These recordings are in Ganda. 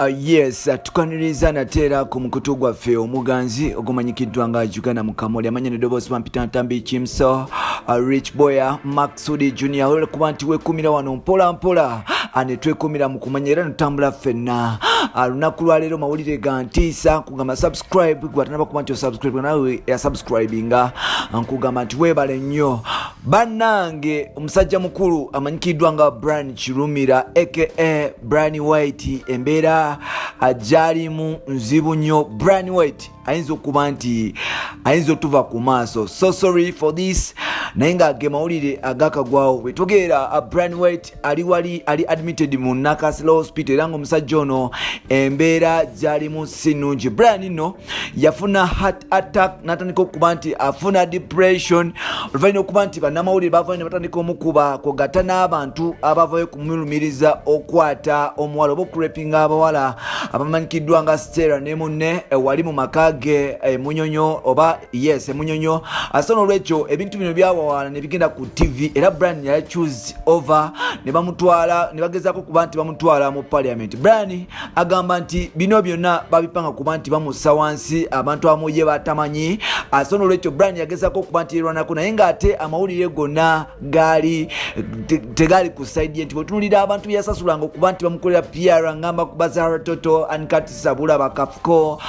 Yes, tukaniriza natera ku mukutu gwaffe omuganzi ogumanyikiddwa nga Uganda Mukamooli amanya n'eddoboozi pampita ntambi kimso Rich Boya Maxudi Junior olwo kuba nti weekumira wano mpola mpola ne twekumira mu kumanya era notambula ffenna lunaku lwaleero mawulire ga ntiisa nkugamba subscribe gwatanaba kuba nti osubscribe nawe yasubscribinga nkugamba nti weebale nnyo bannange omusajja mukulu amanyikiddwa nga Bryan Kirumira aka Bryan White Embeera gyalimu nzibu nnyo. Bryan White ayinza okuba nti ayinza otuva ku maaso, so sorry for this, naye nga ge mawulire agakagwawo wetwogerera Bryan White ali admitted mu Nakasero hospital era nga omusajja ono embeera gyalimu si nnungi. Bryan nno yafuna heart attack natandika okuba nti afuna depression oluvannyuma okuba nti bannamawulire bavayo ne batandika omukuba kogata n'abantu abavayo kumulumiriza okwata omuwala oba okurepinga abawala abamanyikiddwa nga Stella ne munne wali mu maka ge Munyonyo oba yes Munyonyo. Asana olwekyo ebintu bino byawawana ne bigenda ku TV era Bryan yali choose over ne bamutwala ne bagezaako kuba nti bamutwala mu parliament. Bryan agamba nti bino byonna babipanga kuba nti bamussa wansi abantu amuye batamanyi. Asana olwekyo Bryan yagezaako kuba nti yerwanako naye ng'ate amawulire gonna tegali ku side ye nti bwetunulira abantu byasasulanga okuba nti bamukolera PR ngamba kubazara toto ankatisa bula bakafuko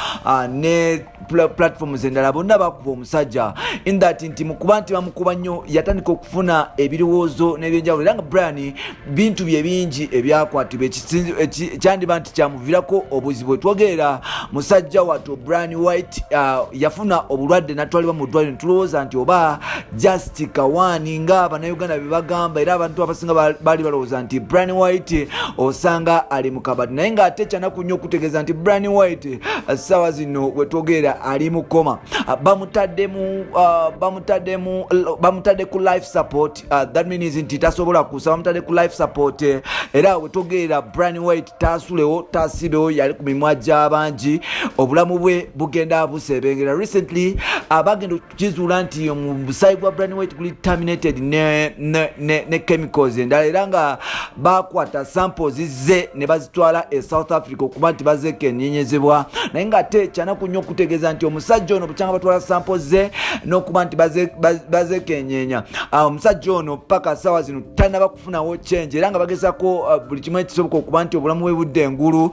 ne platforms endala bonna bakuba omusajja in that nti mukuba nti bamukuba nnyo yatandika okufuna ebirowoozo n'ebyenjawulo era nga Bryan bintu bye bingi ebyakwatibwa ekyandiba nti kyamuviirako obuzibu. Twogerera musajja wattu Bryan White yafuna obulwadde natwalibwa mu ddwaliro tulowooza nti oba just kawaani nga Abannayuganda bye bagamba era abantu abasinga baali balowooza nti Bryan White osanga ali mu kabati naye ng'ate kyanaku nnyo okutegeeza nti Bryan White sawa zino wetwogerera ali mu koma bamutadde ku life support that means nti tasobola kusa bamutadde ku life support era wetwogerera Bryan White tasulewo tasibewo yali ku mimwa gy'abangi obulamu bwe bugenda busebengera. Recently bagenda okukizuula nti omusayi gwa Bryan White guli terminated ne chemicals endala era nga bakwata samples ze ne bazitwala e South Africa okuba nti bazekenyenyezebwa naye ng'ate kyanaku nnyo okutegeeza nti omusajja ono bukyanga batwala samples ze n'okuba nti bazekenyenya omusajja ono paka sawa zino tanaba kufunawo change era nga bagezako buli kimu ekisoboka okuba nti obulamu bwe budde engulu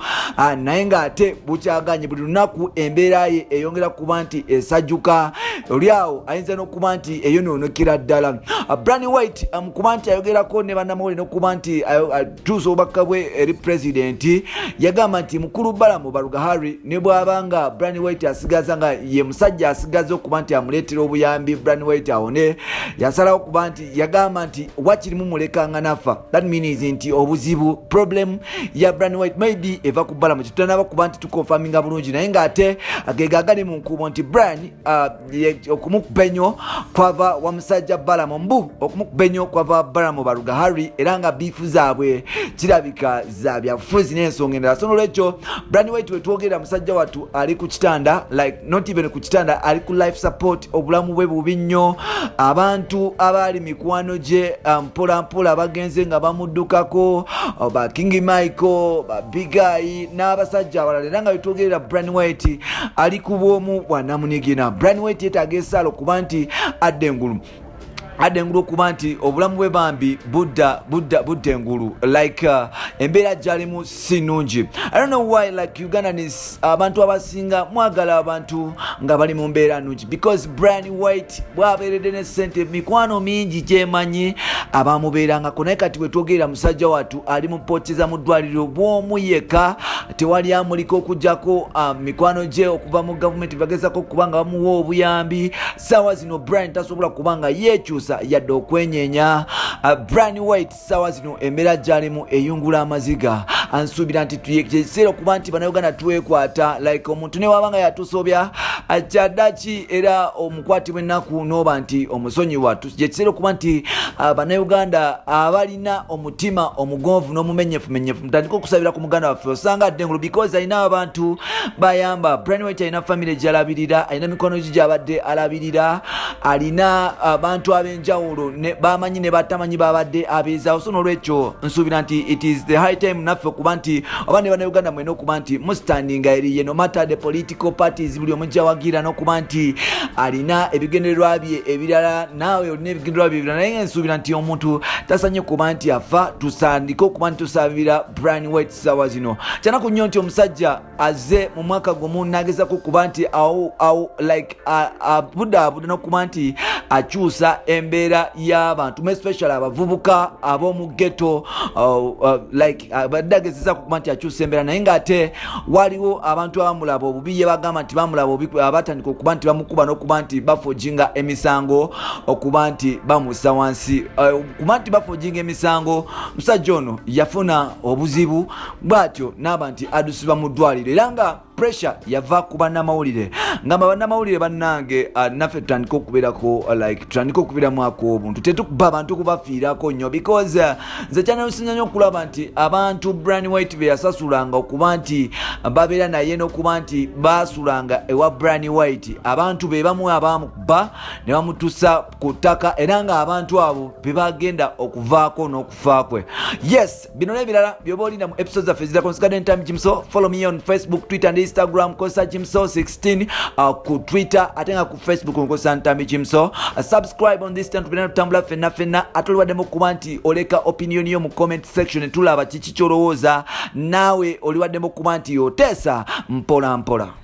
naye ng'ate bukyaganye buli lunaku embeera ye eyongera kuba nti esajjuka oliawo ayinza n'okuba nti eyonoonekera ddala. Bryan White kuba nti ayogerako ne bannamawulire n'okuba nti atuusa obubaka bwe eri pulezidenti yagamba nti mukulu Balamu Barugahari ne bw'abanga Bryan White asigaza nga ye musajja asigaza okuba nti amuleetera obuyambi Bryan White awone yasalawo okuba nti yagamba nti wakirimu mulekanga nafa. That means nti obuzibu problem ya Bryan White maybe eva ku Balamu kitanaba kuba nti tukonfaminga bulungi naye ng'ate agegagali mu nkubo nti Bryan okumukubenyo kwava wa musajja Balamu mbu okumukubenyo kwava Balamu Barugahari era nga biifu zaabwe kirabika za byafuzi n'ensonga endala. So n'olwekyo Bryan White wetwogera musajja wattu ali ku kitanda like not even ku kitanda ali ku life support obulamu bwe bubi nnyo abantu abaali mikwano gye mpola mpola bagenze nga bamuddukako ba King Michael ba Bigayi n'abasajja abalala era nga wetwogerera Bryan White ali ku bwomu bwa namunigina. Bryan White yeetaaga essaala okuba nti adda engulu okuba nti obulamu bwe bambi budda engulu like embeera gyalimu si nnungi. I don't know why like Ugandans abantu abasinga mwagala abantu nga bali mu mbeera nnungi because Bryan White bwabeeredde ne ssente mikwano mingi gyemanyi abamubeerangako naye kati wetwogerera musajja wattu ali mu pooteza mu ddwaliro bw'omu yekka tewali amuliko okugjako mikwano gye okuva mu gavumenti bagezako okuba nga bamuwa obuyambi. Sawa zino Bryan tasobola kuba nga yeekyusa yadde okwenyenya. Bryan White sawa zino embeera gyalimu eyungula amaziga ansuubira nti tuyekiseera okuba nti Bannayuganda twekwata like omuntu ne wabanga yatusobya akyadaki era omukwatibwa ennaku n'oba nti omusonyiwa tukiseera okuba nti Bannayuganda abalina omutima omugonvu n'omumenyefumenyefu mutandika okusabira ku muganda waffe osanga adde engulu because alina abantu bayamba. Bryan White alina famire gy'alabirira alina mikono gye gy'abadde alabirira alina abantu abenjawulo bamanyi ne batamanyi babadde abeezaawo. So n'olwekyo nsuubira nti it is the high time naffe okuba nti oba ne bannayuganda mwena okuba nti mustandinga eriye no matter the political parties buli omujja wagira n'okuba nti alina ebigendererwa bye ebirala naawe olina ebigendererwa bye ebirala naye nsuubira nti omuntu tasanye kuba nti afa tusandike okuba nti tusabira Bryan White ssaawa zino kyanaku nnyo nti omusajja aze mu mwaka gumu n'agezako kuba nti abudaabuda n'okuba nti akyusa embeera y'abantu especially abavubuka ab'omu ghetto badde agezezako kuba nti akyusa embeera naye ng'ate waliwo abantu abamulaba obubi ye bagamba nti bamulaba obubi abatandika okuba nti bamukuba n'okuba nti bafojinga emisango okuba nti bamussa wansi kuba nti bafojinga emisango musajja ono yafuna obuzibu bw'atyo n'aba nti adusibwa mu ddwaliro era nga pressure yava ku bannamawulire ngamba bannamawulire bannange naffe tutandika okubeerako tutandika okubeeramu ak'obuntu tetukuba abantu kubafiirako nnyo because nze kyanerusinya nnyo okulaba nti abantu Bryan White be yasasulanga okuba nti babeera naye n'okuba nti baasulanga ewa Bryan White abantu be bamu abaamukuba ne bamutusa ku ttaka era ng'abantu abo be bagenda okuvaako n'okufa kwe. Yes, bino n'ebirala byoba olina mu episodes zaffe ezirako nsigadde Time Jimso. Follow me on Facebook, Twitter and Instagram kosa Jimso 16 ku Twitter ate nga ku Facebook nkosa Time Jimso. Subscribe on this channel tubina tutambula fenna atoliwaddemu kuba nti oleka opinion yo mu comment section tulaba kiki kyolowooza naawe oliwaddemu kuba nti yoteesa mpola mpola.